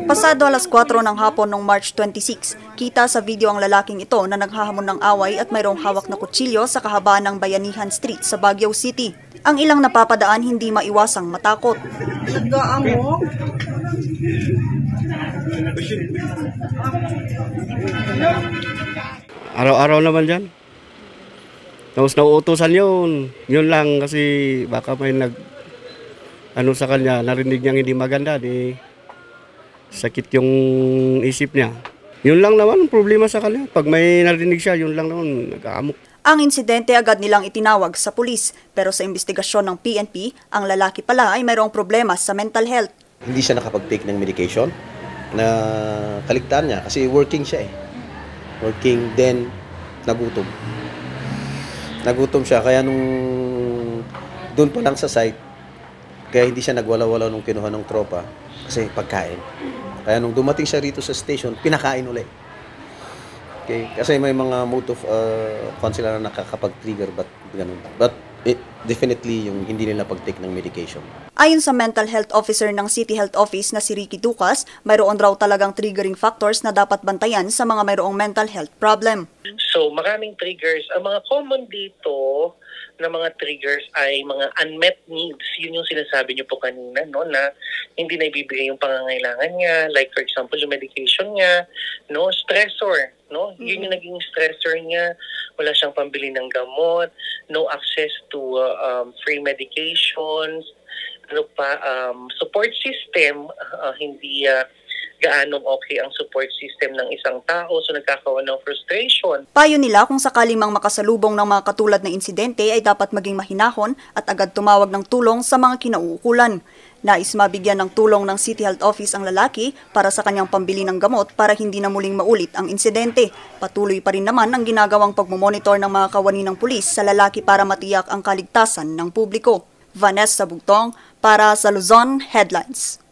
Pasado alas 4 ng hapon noong March 26, kita sa video ang lalaking ito na naghahamon ng away at mayroong hawak na kutsilyo sa kahabaan ng Bayanihan Street sa Baguio City. Ang ilang napapadaan hindi maiwasang matakot. Araw-araw naman dyan. Tapos nauutusan yun lang kasi baka may sa kanya, narinig niyang hindi maganda, sakit yung isip niya. Yun lang naman ang problema sa kanya. Pag may narinig siya, yun lang naman, nag-aamok. Ang insidente agad nilang itinawag sa pulis, pero sa investigasyon ng PNP, ang lalaki pala ay mayroong problema sa mental health. Hindi siya nakapag-take ng medication na kaligtaan niya kasi working siya Working, then nagutom. Nagutom siya, kaya doon pa lang sa site, kaya hindi siya nagwala-wala nung kinuha ng tropa kasi pagkain. Kaya nung dumating siya rito sa station, pinakain ulit. Okay? Kasi may mga mode of sila na nakakapag-trigger, but definitely yung hindi nila pag-take ng medication. Ayon sa mental health officer ng City Health Office na si Ricky Ducas, mayroon raw talagang triggering factors na dapat bantayan sa mga mayroong mental health problem. So maraming triggers. Ang mga common dito na mga triggers ay mga unmet needs. Yun yung sinasabi niyo po kanina, no, na hindi na ibibigay yung pangangailangan niya. Like for example, yung medication niya, no, stressor, no? Yun yung naging stressor niya. Wala siyang pambili ng gamot, no access to free medications, support system, hindi gaanong okay ang support system ng isang tao, so nagkakaroon ng frustration. Payo nila kung sakaling mang makasalubong ng mga katulad na insidente ay dapat maging mahinahon at agad tumawag ng tulong sa mga kinauukulan. Nais mabigyan ng tulong ng City Health Office ang lalaki para sa kanyang pambili ng gamot para hindi na muling maulit ang insidente. Patuloy pa rin naman ang ginagawang pagmomonitor ng mga kawani ng pulis sa lalaki para matiyak ang kaligtasan ng publiko. Vanessa Bugtong para sa Luzon Headlines.